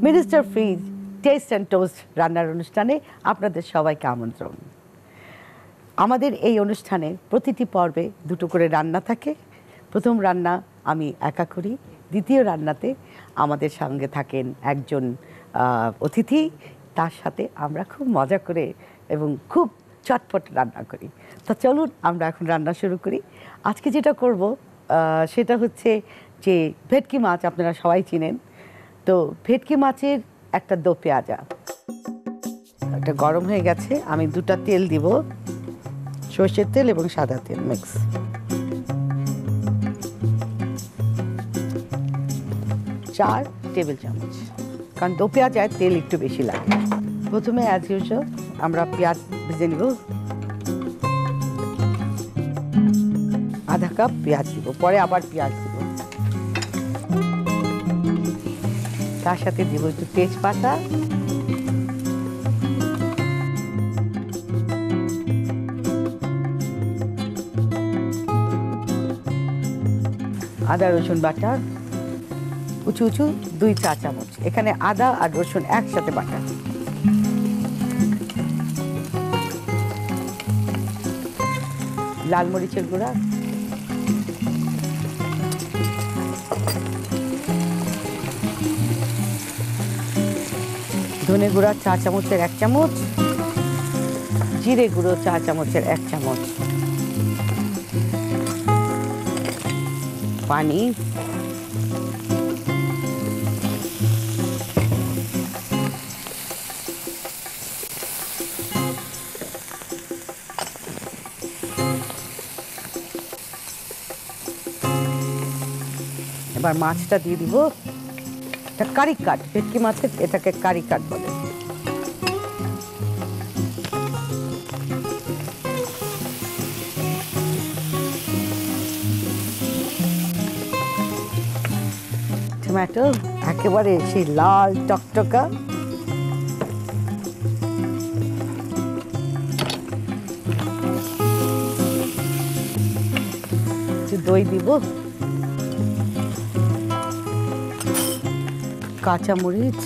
Minister fridge test and toast রান্নার অনুষ্ঠানে আপনাদের সবাইকে আমন্ত্রণ। আমাদের এই অনুষ্ঠানে প্রতিটি পর্বে দুটো করে রান্না থাকে। প্রথম রান্না আমি একা করি, দ্বিতীয় রান্নাতে আমাদের সঙ্গে থাকেন একজন অতিথি, তার সাথে আমরা খুব মজা করে এবং খুব চটপট রান্না করি। তো চলুন আমরা এখন রান্না শুরু করি। আজকে যেটা করব সেটা হচ্ছে যে ভেটকি মাছ, আপনারা সবাই চিনেন। তো ভেটকি মাছের একটা দো পেঁয়াজা, এটা গরম হয়ে গেছে। আমি দুটা তেল দিব, সর্ষের তেল এবং সাদা তেল মিক্স। চার টেবিল চামচ, কারণ দো পেঁয়াজায় তেল একটু বেশি লাগে। প্রথমে অ্যাজ ইউজুয়াল আমরা পেঁয়াজ ভেজে নিব। আধা কাপ পেঁয়াজ দিব, পরে আবার পেঁয়াজ দিব। তার সাথে দিব একটু তেজপাতা, আদা রসুন বাটা উঁচু উঁচু 2 চা চামচ। এখানে আদা আর রসুন একসাথে বাটা। লাল মরিচের গুঁড়া, ধনে গুঁড়া 4 চামচের 1 চামচ, জিরে গুঁড়ো 4 চামচের 1 চামচ, পানি, এবার মাছটা দিয়ে দিব। এটা কারি কাট, ভেটকি মাছের এটাকে কারি কাট বলে। টমেটো একেবারে সেই লাল টকটকা। দই দিব, কাঁচামরিচ,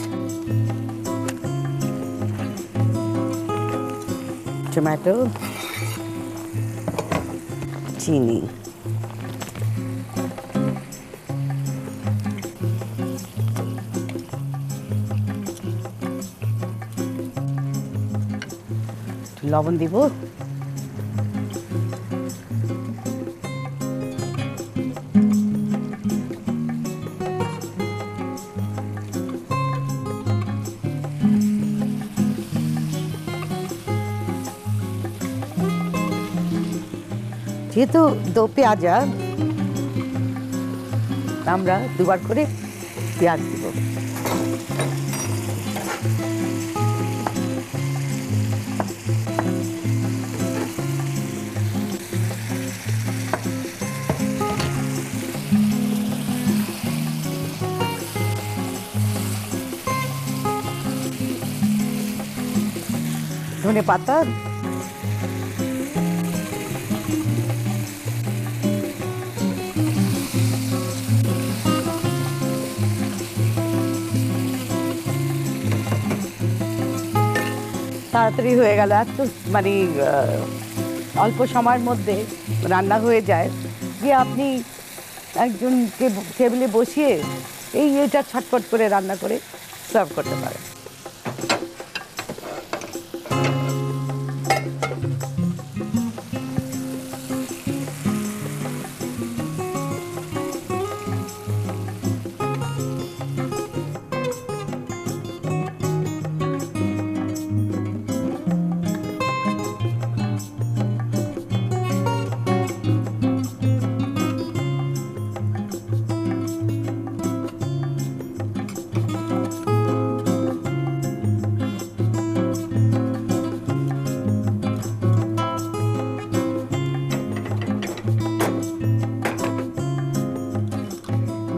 টমেটো, চিনি, লবণ দিব, যেহেতু দো পেঁয়াজা আমরা দুবার করে পেঁয়াজ দিব। ধনে পাতা, তাড়াতাড়ি হয়ে গেল। এত মানে অল্প সময়ের মধ্যে রান্না হয়ে যায় যে আপনি একজনকে টেবিলে বসিয়ে এটা ছটফট করে রান্না করে সার্ভ করতে পারেন।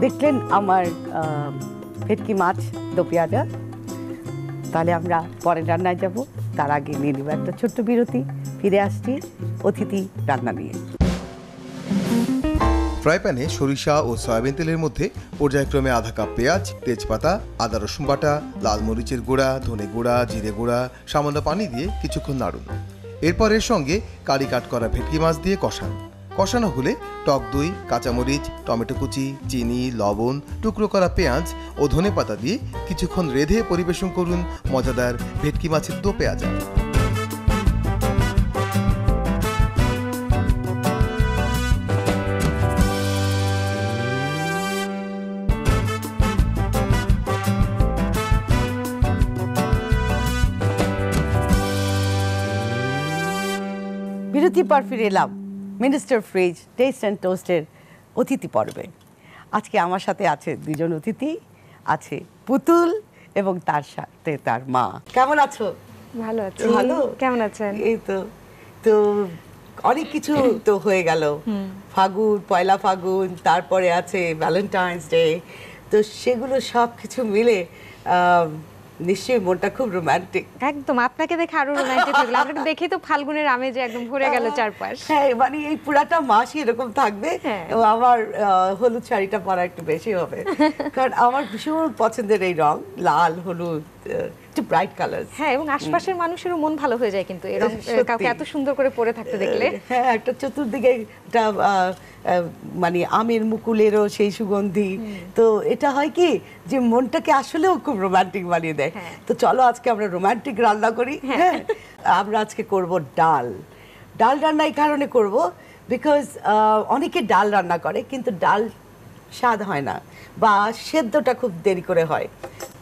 দেখলেন আমার ভেটকি মাছ দো পেঁয়াজা। তাহলে আমরা পরের রান্নায় যাব, তার আগে নিয়ে নেব একটা ছোট্ট বিরতি। ফিরে আসছি অতিথি রান্না নিয়ে। ফ্রাই প্যানে সরিষা ও সয়াবিন তেলের মধ্যে পর্যায়ক্রমে আধা কাপ পেঁয়াজ, তেজপাতা, আদা রসুন বাটা, লাল মরিচের গুঁড়া, ধনে গুঁড়া, জিরে গুঁড়া, সামান্য পানি দিয়ে কিছুক্ষণ নাড়ুন। এরপর এর সঙ্গে কারি কাট করা ভেটকি মাছ দিয়ে কষান। কষানো হলে টক দই, কাঁচামরিচ, টমেটো কুচি, চিনি, লবণ, টুকরো করা পেঁয়াজ ও ধনেপাতা দিয়ে কিছুক্ষণ রেঁধে পরিবেশন করুন মজাদার ভেটকি মাছের দো পেঁয়াজা। বিরতি পর ফিরে এলাম মিনিস্টার ফ্রিজ টেস্ট অ্যান্ড টোস্টের অতিথি পর্বে। আজকে আমার সাথে আছে দুজন অতিথি, আছে পুতুল এবং তার সাথে তার মা। কেমন আছো? ভালো আছি। ভালো? কেমন আছেন? এই তো তো অনেক কিছু তো হয়ে গেল, ফাগুন, পয়লা ফাগুন, তারপরে আছে ভ্যালেন্টাইন্স ডে, তো সেগুলো সব কিছু মিলে নিশ্চয়ই মনটা খুব রোমান্টিক। একদম, আপনাকে দেখে আরো রোমান্টিক হয়ে গেল। আপনাকে দেখে তো ফাল্গুনের আমেজে একদম ভরে গেল চারপাশ। হ্যাঁ, মানে এই পুরাটা মাসই এরকম থাকবে। এবং আমার হলুদ শাড়িটা পরা একটু বেশি হবে, কারণ আমার ভীষণ পছন্দের এই রং, লাল হলুদ, একটু ব্রাইট কালার। হ্যাঁ, এবং আশপাশের মানুষেরও মন ভালো হয়ে যায় কিন্তু এরকম কাউকে এত সুন্দর করে পরে থাকতে দেখলে। হ্যাঁ, একটা চতুর্দিকে একটা মানে আমের মুকুলেরও সেই সুগন্ধি, তো এটা হয় কি যে মনটাকে আসলেও খুব রোমান্টিক বানিয়ে দেয়। তো চলো আজকে আমরা রোমান্টিক রান্না করি। হ্যাঁ, আমরা আজকে করব ডাল। ডাল রান্না এই কারণে করব বিকজ অনেকে ডাল রান্না করে কিন্তু ডাল স্বাদ হয় না বা সেদ্ধটা খুব দেরি করে হয়।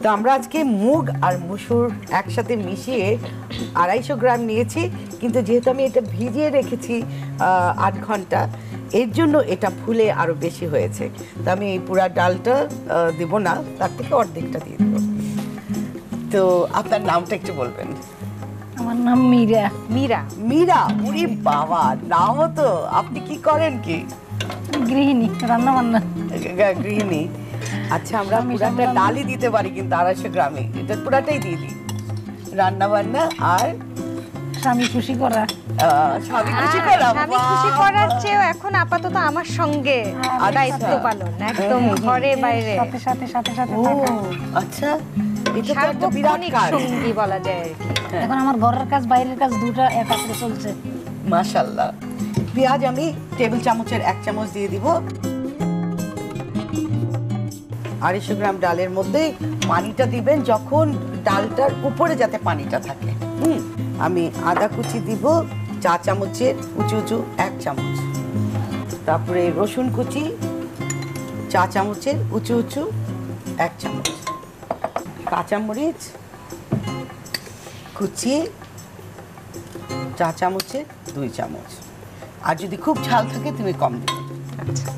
তো আমরা আজকে মুগ আর মসুর একসাথে মিশিয়ে 250 গ্রাম নিয়েছি, কিন্তু যেহেতু আমি এটা ভিজিয়ে রেখেছি 8 ঘন্টা, এর জন্য এটা ফুলে আরো বেশি হয়েছে। তো আমি এই পুরা ডালটা দেব না, তার থেকে অর্ধেকটা দিয়ে দেবো। তো আপনার নামটা একটু বলবেন? আমার নাম মীরা। মীরা? মীরা, উরি বাবা, নামও তো। আপনি কি করেন? কি গৃহিণী, রান্না বান্না। গৃহিণী। আচ্ছা, আমরা পুরাটা ডালই দিতে পারি কিন্তু 250 গ্রামে, এটা পুরাটাই দিয়ে দিই। রান্না বান্না আর স্বামী খুশি করা। স্বামী খুশি করা, স্বামী খুশি করার চেয়েও এখন আপাতত আমার সঙ্গে দায়িত্ব পালন, একদম ঘরে বাইরে সাথে সাথে সাথে সাথে ও থাকা। আচ্ছা, এটা তো একটা বিরাট সার্বক্ষণিক কাজ। সঙ্গী বলা যায় আর কি। এখন আমার ঘরের কাজ বাইরের কাজ দুটো একসাথে চলছে। মাশাআল্লাহ। পেঁয়াজ আমি টেবিল চামচের 1 চামচ দিয়ে দিব। 250 গ্রাম ডালের মধ্যে পানিটা দিবেন যখন ডালটার উপরে যাতে পানিটা থাকে। আমি আদা কুচি দিব 4 চামচের উঁচু উঁচু 1 চামচ, তারপরে রসুন কুচি 4 চামচের উঁচু উঁচু 1 চামচ, কাঁচামরিচ কুচি 4 চামচের 2 চামচ, আর যদি খুব ঝাল থাকে তুমি কম দিবে। আচ্ছা,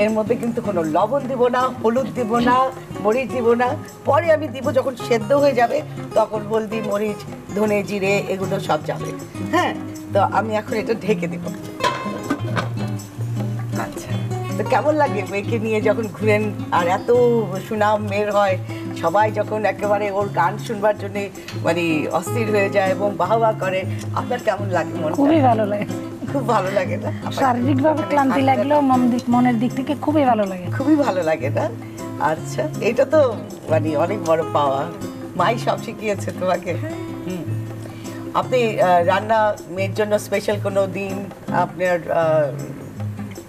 এর মধ্যে কিন্তু কোনো লবণ দিব না, হলুদ দিব না, মরিচ দিব না। পরে আমি দিব যখন সেদ্ধ হয়ে যাবে, তখন হলদি, মরিচ, ধনে, জিরে এগুলো সব যাবে। হ্যাঁ, তো আমি এখন এটা ঢেকে দিব। আচ্ছা, তো কেমন লাগে মেয়েকে নিয়ে যখন ঘুরেন আর এত সুনাম মেয়ের হয়, সবাই যখন একেবারে ওর গান শুনবার জন্য মানে অস্থির হয়ে যায় এবং বাহবা করে, আপনার কেমন লাগে? খুবই ভালো লাগে, খুব ভালো লাগে না? শারীরিকভাবে ক্লান্তি লাগলেও মনের দিক থেকে খুবই ভালো লাগে। খুবই ভালো লাগে না? আচ্ছা, এটা তো মানে অনেক বড় পাওয়া। মাই সব শিখিয়েছে তোমাকে। আপনি রান্না মেয়ের জন্য স্পেশাল কোনো দিন আপনার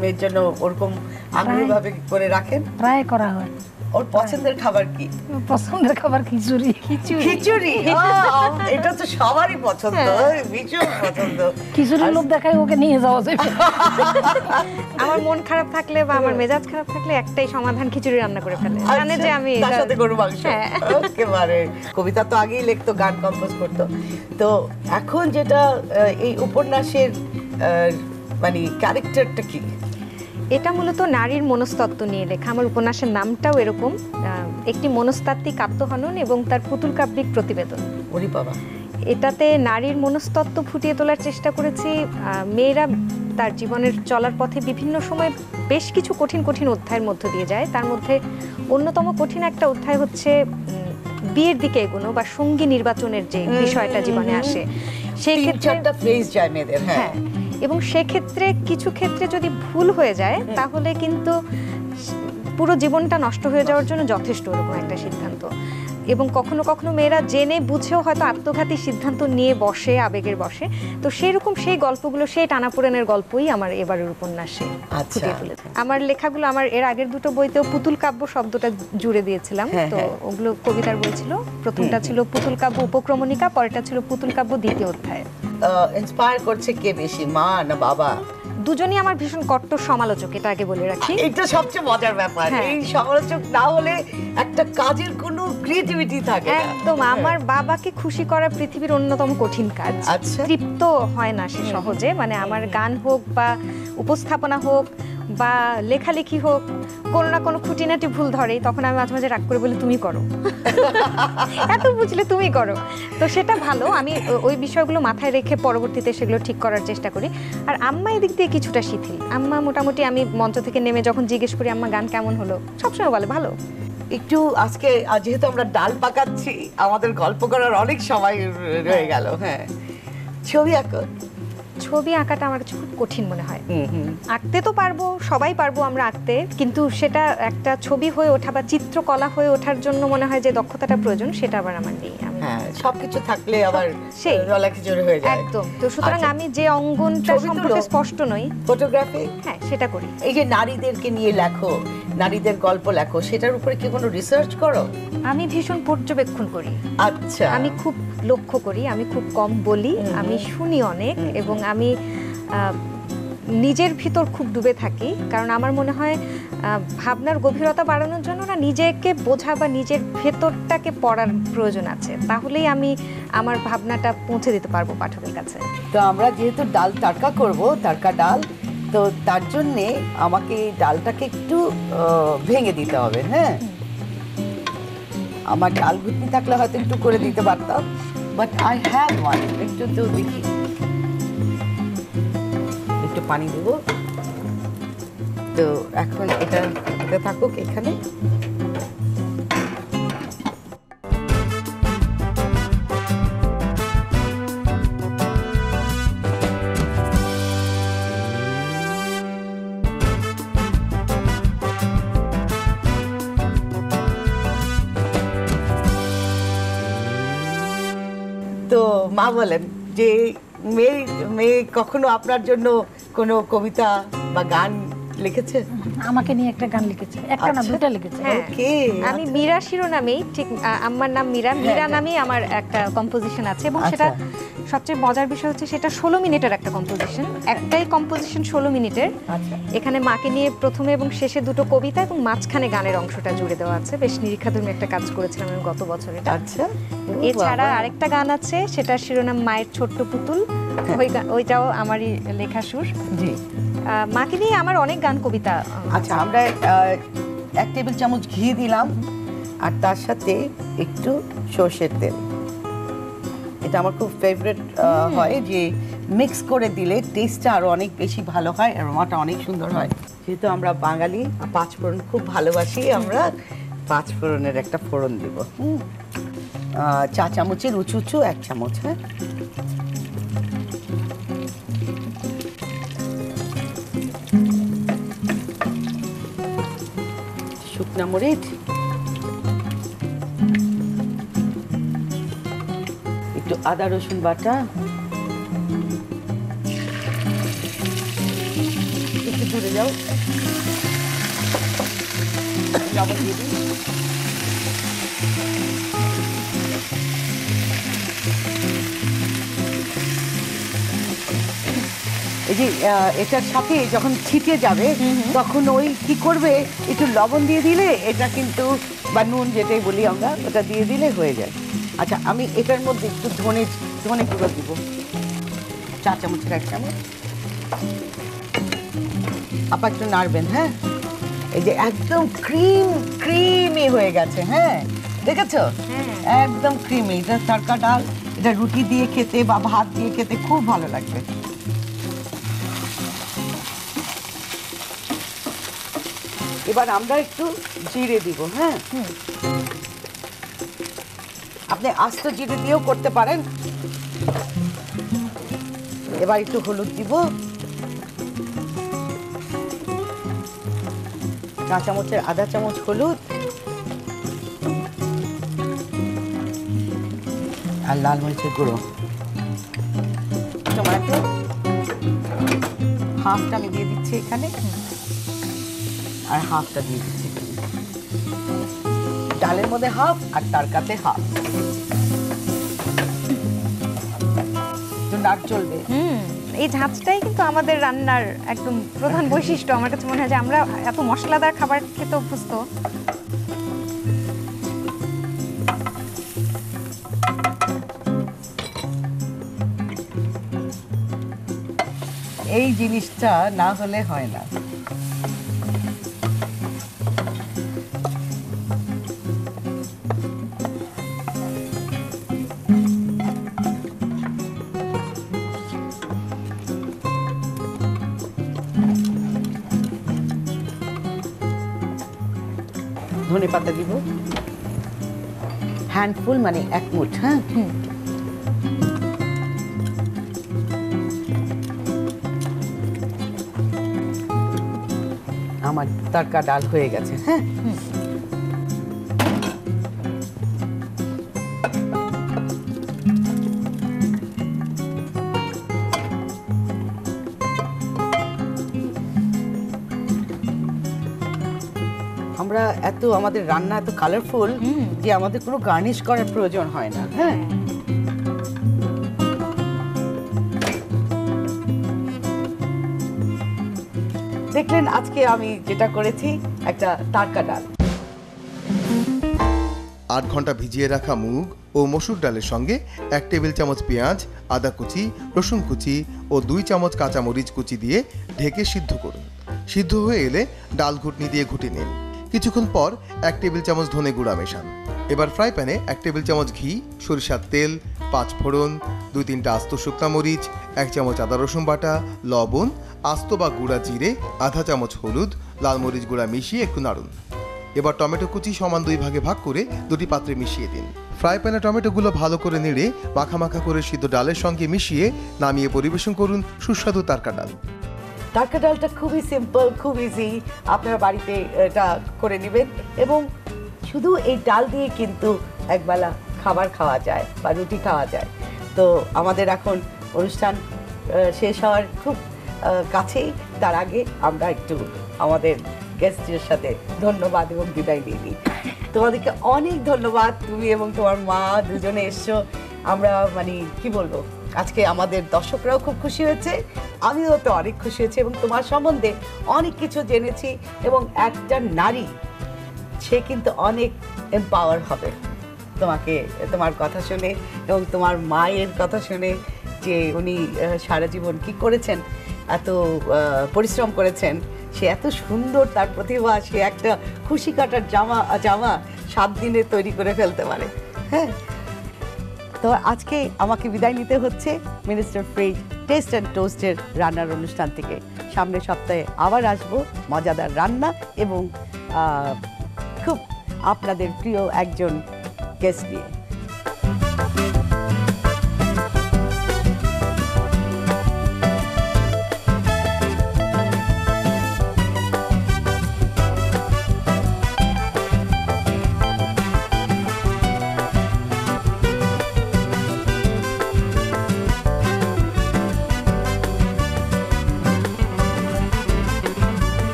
মেয়ের জন্য ওরকম আগ্রহভাবে করে রাখেন? প্রায় করা হয়। ওর পছন্দের খাবার কি? পছন্দের খাবার খিচুড়ি। খিচুড়ি, এটা তো সবারই পছন্দ, ভীষণ পছন্দ। খিচুড়ির লোভ দেখায় ওকে নিয়ে যাওয়া যায়। আমার মন খারাপ থাকলে বা আমার মেজাজ খারাপ থাকলে একটাই সমাধান, খিচুড়ি রান্না করে ফেলে। জানে যে আমি তার সাথে গরু মাংস। একেবারে কবিতা তো আগেই লিখতো, গান কম্পোজ করতো। তো এখন যেটা এই উপন্যাসের মানে ক্যারেক্টারটা কি? এটা মূলত নারীর মনস্তত্ত্ব নিয়ে লেখা। আমার উপন্যাসের নামটাও এরকম, একটি মনস্তাত্ত্বিক আত্মহনন এবং তার পুতুল কাব্যিক প্রতিবেদন। ওরে বাবা। এটাতে নারীর মনস্তত্ত্ব ফুটিয়ে তোলার চেষ্টা করেছি। মেয়েরা তার জীবনের চলার পথে বিভিন্ন সময় বেশ কিছু কঠিন কঠিন অধ্যায়ের মধ্য দিয়ে যায়। তার মধ্যে অন্যতম কঠিন একটা অধ্যায় হচ্ছে বিয়ের দিকে এগোনো বা সঙ্গী নির্বাচনের যে বিষয়টা জীবনে আসে, সেই ক্ষেত্রে একটা ফেজ যায় মেয়েদের। হ্যাঁ, এবং সেক্ষেত্রে কিছু ক্ষেত্রে যদি ভুল হয়ে যায় তাহলে কিন্তু পুরো জীবনটা নষ্ট হয়ে যাওয়ার জন্য যথেষ্ট ওরকম একটা সিদ্ধান্ত। এবং কখনো কখনো মেয়েরা জেনে বুঝেও হয়তো আত্মঘাতী সিদ্ধান্ত নিয়ে বসে, আবেগের বসে। তো সেইরকম সেই গল্পগুলো, সেই টানাপোড়েনের গল্পই আমার এবারের উপন্যাসে ফুটিয়ে তুলেছে। আমার লেখাগুলো, আমার এর আগের দুটো বইতেও পুতুল কাব্য শব্দটা জুড়ে দিয়েছিলাম। তো ওগুলো কবিতার বই ছিল। প্রথমটা ছিল পুতুল কাব্য উপক্রমণিকা, পরেরটা ছিল পুতুল কাব্য দ্বিতীয় অধ্যায়। ইন্সপায়ার করছে কে বেশি, মা না বাবা? দুজনই আমার ভীষণ কট্টর সমালোচক, এটা আগে বলে রাখি। এটা সবচেয়ে মজার ব্যাপার, এই সমালোচক না হলে একটা কাজের কোনো ক্রিয়েটিভিটি থাকে না। একদম, আমার বাবাকে খুশি করা পৃথিবীর অন্যতম কঠিন কাজ। তৃপ্ত হয় না সে সহজে। মানে আমার গান হোক বা উপস্থাপনা হোক বা লেখালেখি হোক, কোনো না কোনো খুঁটিনাটি ভুল ধরে, তখন আমি মাঝে মাঝে রাগ করে বলি তুমি করো, এত বুঝলে তুমি করো। তো সেটা ভালো, আমি ওই বিষয়গুলো মাথায় রেখে পরবর্তীতে সেগুলো ঠিক করার চেষ্টা করি। আর আম্মা এদিক দিয়ে কিছুটা শিথিল। আম্মা মোটামুটি, আমি মঞ্চ থেকে নেমে যখন জিজ্ঞেস করি আম্মা গান কেমন হলো, সবসময় বলে ভালো। একটু আজকে যেহেতু আমরা ডাল পাকাচ্ছি, আমাদের গল্প করার অনেক সময় রয়ে গেল। হ্যাঁ, ছবি আঁকো। ছবি আঁকাটা আমার কাছে খুব কঠিন মনে হয়। আঁকতে তো পারবো, সবাই পারবো আমরা আঁকতে, কিন্তু সেটা একটা ছবি হয়ে ওঠা বা চিত্রকলা হয়ে ওঠার জন্য মনে হয় যে দক্ষতাটা প্রয়োজন, সেটা আবার আমার নেই। হ্যাঁ, সবকিছু থাকলে আবার সেই রলাখিচুড়ি হয়ে যায়। একদম। তো সুতরাং আমি যে অঙ্গনটা সম্পর্কে স্পষ্ট নই, ফটোগ্রাফি, হ্যাঁ সেটা করি। এই যে নারীদেরকে নিয়ে লেখো, নারীদের গল্প লেখো, সেটার উপরে কি কোনো রিসার্চ করো? আমি ভীষণ পর্যবেক্ষণ করি। আচ্ছা। আমি খুব লক্ষ্য করি, আমি খুব কম বলি, আমি শুনি অনেক, এবং আমি নিজের ভিতর খুব ডুবে থাকি। কারণ আমার মনে হয় ভাবনার গভীরতা বাড়ানোর জন্য না, নিজেকে বোঝা বা নিজের ভেতরটাকে পড়ার প্রয়োজন আছে, তাহলেই আমি আমার ভাবনাটা পৌঁছে দিতে পারবো পাঠকের কাছে। তো আমরা যেহেতু ডাল তড়কা করব, তড়কা ডাল, তো তার জন্যে আমাকে ডালটাকে একটু ভেঙে দিতে হবে। হ্যাঁ, আমার ডাল ঘুটনি থাকলে হয়তো একটু করে দিতে পারতাম, বাট আই হ্যাভ ওয়ান। একটু তো দেখি, একটু পানি দেব। তো এখন এটা থাকুক এখানে। তো মা বলেন যে মেয়ে কখনো আপনার জন্য কোনো কবিতা বা গান লিখেছে? আমাকে নিয়ে একটা গান লিখেছে, একটা না দুটো লিখেছে। আমি মীরা শিরোনামেই, ঠিক আমার নাম মীরা, মীরা নামেই আমার একটা কম্পোজিশন আছে, এবং সেটা সবচেয়ে মজার বিষয় হচ্ছে সেটা 16 মিনিটের একটা কম্পোজিশন। একটাই কম্পোজিশন 16 মিনিটের। এখানে মাকে নিয়ে প্রথমে এবং শেষে দুটো কবিতা এবং মাঝখানে গানের অংশটা জুড়ে দেওয়া আছে। বেশ নিরীক্ষাধর্মী একটা কাজ করেছিলাম আমি গত বছর এটা। আচ্ছা। এছাড়া আরেকটা গান আছে, সেটার শিরোনাম মায়ের ছোট্ট পুতুল, ওইটাও আমারই লেখা সুর। জি, মাকে নিয়ে আমার অনেক গান কবিতা। আচ্ছা, আমরা 1 টেবিল চামচ ঘি দিলাম, আর তার সাথে একটু সর্ষের তেল। এটা আমার খুব ফেভারিট হয়, যে মিক্স করে দিলে টেস্টটা আরো অনেক বেশি ভালো হয়, অ্যারোমাটা অনেক সুন্দর হয়। যেহেতু আমরা বাঙালি, 5 ফোড়ন খুব ভালোবাসি, আমরা 5 ফোড়নের একটা ফোড়ন দিব। 4 চামচের উঁচু 1 চামচ। হ্যাঁ, শুকনা মরিচ, একটু আদা রসুন বাটা, একটু দূরে যাও, লবণ দিয়ে দিই। এই যে এটার সাথে যখন ছিটে যাবে তখন ওই কি করবে, একটু লবণ দিয়ে দিলে এটা কিন্তু, বা নুন যেটাই বলি আমরা, ওটা দিয়ে দিলে হয়ে যায়। আচ্ছা, আমি এটার মধ্যে একটু ধনে গুঁড়ো দিব, 4 চামচের 1 চামচ। আপা একটু নাড়বেন। হ্যাঁ, এই যে একদম ক্রিমি হয়ে গেছে। হ্যাঁ, দেখেছো? একদম ক্রিমি। এটা তড়কা ডাল, এটা রুটি দিয়ে খেতে বা ভাত দিয়ে খেতে খুব ভালো লাগবে। এবার আমরা একটু জিরে দিব। হ্যাঁ, আপনি আস্ত জিরে দিয়েও করতে পারেন। এবার একটু হলুদ দিব, চা চামচের আধা চামচ হলুদ, আর লাল মরিচের গুঁড়ো। টমেটো হাফটা আমি দিয়ে দিচ্ছি এখানে, আর হাফটা দিয়ে দিচ্ছি এখানে। ডালের মধ্যে হাফ আর তরকাতে হাফ। তো নাক চলবে। এই ঝাঁজটাই কিন্তু আমাদের রান্নার একদম প্রধান বৈশিষ্ট্য। আমার কাছে মনে হয় যে আমরা এত মশলাদার খাবার খেতে অভ্যস্ত। এই জিনিসটা না হলে হয় না। ধনে পাতা দিব হ্যান্ডফুল, মানে এক মুঠ। হ্যাঁ, আমার তরকা ডাল হয়ে গেছে। হ্যাঁ, আমরা আমাদের রান্না এত কালারফুল যে আমাদের কোনো গার্নিশ করার প্রয়োজন হয় না। হ্যাঁ, দেখলেন আজকে আমি যেটা করেছি, একটা তরকা ডাল। 8 ঘন্টা ভিজিয়ে রাখা মুগ ও মসুর ডালের সঙ্গে 1 টেবিল চামচ পেঁয়াজ, আদা কুচি, রসুন কুচি ও 2 চামচ কাঁচা মরিচ কুচি দিয়ে ঢেকে সিদ্ধ করুন। সিদ্ধ হয়ে এলে ডাল ঘুটনি দিয়ে ঘুটে নিন। কিছুক্ষণ পর 1 টেবিল চামচ ধনে গুঁড়া মেশান। এবার ফ্রাই প্যানে 1 টেবিল চামচ ঘি, সরিষার তেল, 5 ফোড়ন, 2-3টা আস্ত শুকনা মরিচ, 1 চামচ আদা রসুন বাটা, লবণ, আস্ত বা গুঁড়া জিরে, আধা চামচ হলুদ, লাল মরিচ গুঁড়া মিশিয়ে একটু নাড়ুন। এবার টমেটো কুচি সমান 2 ভাগে ভাগ করে 2টি পাত্রে মিশিয়ে দিন। ফ্রাই প্যানে টমেটোগুলো ভালো করে নেড়ে মাখা মাখা করে সিদ্ধ ডালের সঙ্গে মিশিয়ে নামিয়ে পরিবেশন করুন সুস্বাদু তরকা ডাল। তরকা ডালটা খুবই সিম্পল, খুব ইজি। আপনারা বাড়িতে এটা করে নেবেন, এবং শুধু এই ডাল দিয়ে কিন্তু একবেলা খাবার খাওয়া যায় বা রুটি খাওয়া যায়। তো আমাদের এখন অনুষ্ঠান শেষ হওয়ার খুব কাছেই। তার আগে আমরা একটু আমাদের গেস্টের সাথে ধন্যবাদ এবং বিদায় নিয়ে নিই। তোমাদেরকে অনেক ধন্যবাদ, তুমি এবং তোমার মা দুজনে এসছো। আমরা মানে কি বলবো, আজকে আমাদের দর্শকরাও খুব খুশি হয়েছে, আমিও তো অনেক খুশি হয়েছি, এবং তোমার সম্বন্ধে অনেক কিছু জেনেছি। এবং একটা নারী, সে কিন্তু অনেক এম্পাওয়ার হবে তোমাকে, তোমার কথা শুনে এবং তোমার মায়ের কথা শুনে, যে উনি সারা জীবন কি করেছেন, এত পরিশ্রম করেছেন। সে এত সুন্দর, তার প্রতিভা, সে একটা খুশি কাটার জামা 7 দিনে তৈরি করে ফেলতে পারে। হ্যাঁ, তো আজকে আমাকে বিদায় নিতে হচ্ছে মিনিস্টার ফ্রিজ টেস্ট অ্যান্ড টোস্টের রান্নার অনুষ্ঠান থেকে। সামনের সপ্তাহে আবার আসবো মজাদার রান্না এবং খুব আপনাদের প্রিয় একজন গেস্ট নিয়ে।